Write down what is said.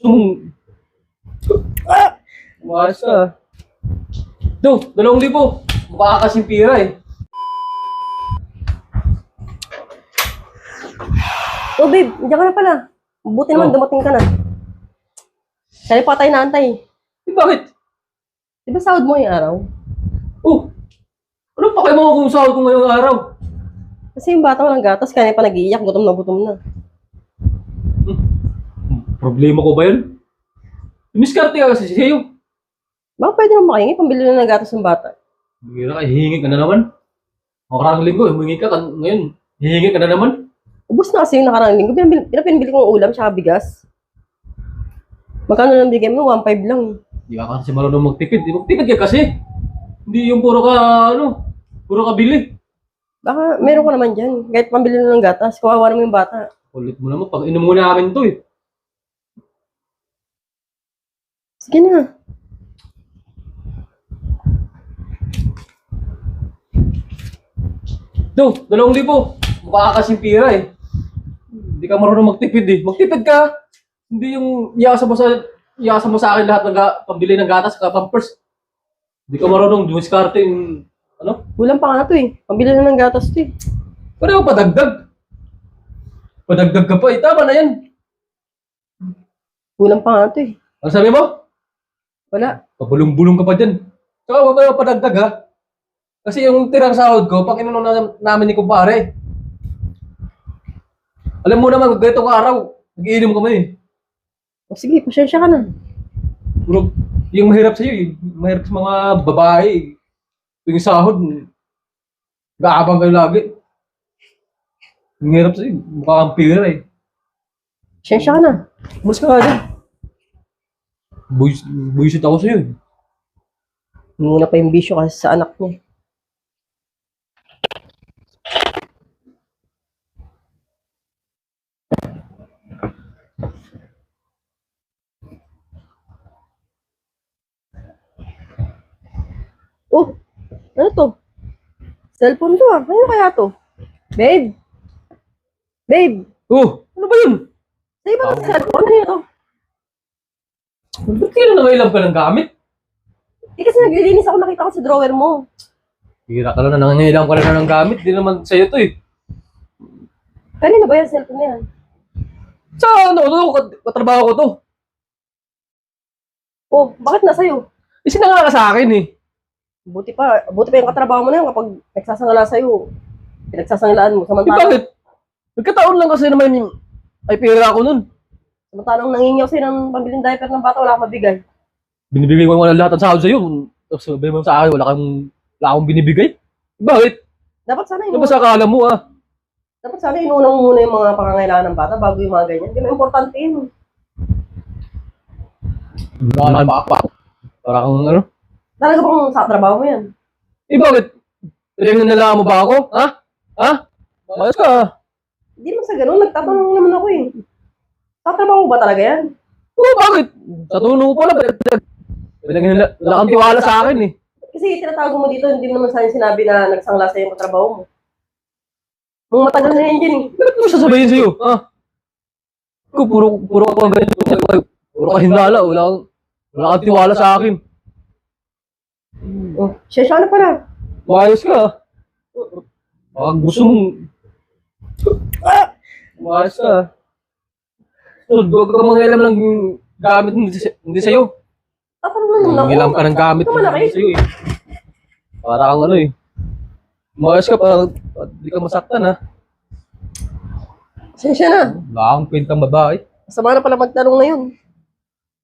mong... Ah! Umayos ka. Do, 2,000. Mukha ka kasing pira eh. Oh, babe, nandiyan ka na pala. Buti naman, dumating ka na. Kaya pa tayo naantay. Eh, bakit? Di ba sahod mo yung araw? Oh, ano pa kayo mga kung sahod ko ngayong araw? Kasi yung bata walang gatas, kaya pa nag-iiyak, gutom na gutom na. Problema ko ba yun? Miskarte ka kasi sa'yo. Baka pwede naman makahingi, pambili na ng gatas ng bata. Bira ka, hihingi ka na naman. Makarang linggo, humingi ka, ngayon, hihingi ka na naman. Ubus na kasi yung nakarang linggo, pinabili ko ng ulam, tsaka bigas. Magkano lang bigay mo? 1.5 lang. Di ka kasi marunong magtipid. Magtipid ka kasi. Hindi yung puro ka bili. Baka meron ka naman dyan. Kahit pambili na ng gatas, kawawa naman yung bata. Ulit mo naman, pag inom mo namin to eh. Sige na. Do, 2,000. Mukha ka kasing pira eh. Hindi ka marunong magtipid eh. Magtipid ka. Hindi yung iasa mo sa akin lahat ng pambili ng gatas at pampers. Hindi ka marunong dumiskarte yung ano? Ulam pa nga to eh. Pambili na ng gatas to eh. Pareho padagdag. Padagdag ka pa eh. Tama na yan. Ulam pa nga to eh. Ano sabi mo? Wala. Pabulong-bulong ka pa dyan. Saka huwag kayo padagdag ha. Kasi yung tirang sahod ko, pag inunan namin ni kumpare. Alam mo naman, ganitong araw, nag-iinom kami eh. O sige, pasensya ka na. Puro, yung mahirap sa'yo eh. Mahirap sa mga babae eh. Yung sahod, gaabang kayo lagi. Yung hirap sa'yo, mukha kang pira eh. Pasensya ka na. Mas ka nga dyan. Buisit ako sa'yo eh. Muna pa yung bisyo kasi sa anak niya. Oh, ano to? Cellphone to ah. Ano kaya to? Babe! Babe! Oh, ano ba yun? Sa'yo ba ang cellphone? Ano yun? Ba't kailan nangailam ka ng gamit? Eh kasi naglilinis ako, nakita ko sa drawer mo. Hira ka lang na nangailam ka na ng gamit. Di naman sa'yo to eh. Kanina ba yung cellphone na yan? Sa ano to? Katrabaho ko to. Oh, bakit nasa'yo? Isinanga ka sa akin eh. Buti pa yung katrabaho mo na yun kapag nagsasangala sa'yo. Pinagsasangalaan mo. Eh Samantalang, bakit? Nagkataon lang kasi naman yung ay pera ako nun. samantalang nangingaw sa'yo ng pambiling diaper ng bata, wala kang mabigay. Binibigay ko lang lahat ng sahod sa'yo. Tapos sabi mo sa akin, wala akong binibigay. Bakit? Dapat sana Ano ba sa akala mo ah? dapat sana inuuna mo muna yung mga pangangailangan ng bata bago yung mga ganyan. Hindi mo importante yun. Wala pa. Parang ano? Talaga bang sa trabaho mo yan? Eh bakit? Tingnan na lang mo ba ako? Ha? Ha? Mayos ka ah. Hindi naman sa ganun, nagtatanong naman ako eh. Sa trabaho mo ba talaga yan? Oo, bakit? Sa tuno ko pala. Wala kang tiwala sa akin eh. Kasi tinatago mo dito, hindi naman sana sinabi na nagsangla sa'yo yung katrabaho mo. Nung matagal na yan dyan eh. Bakit mo sasabihin sa'yo? Ha? Puro ka ganito. Puro ka hinala. Wala kang tiwala sa akin. Oh, siya na pala. Mayos ka ah. Baka gusto mong... Mayos ka ah. Huwag ka mangailam ng gamit hindi sa'yo. Tatanong naman ako. Mangailam ka ng gamit Ito malaki. hindi sa'yo eh. Para kang ano eh. Mayos ka pa. Di ka masaktan ha. Siya na. Wala kang pintang babae. Masama na pala magtanong na yun.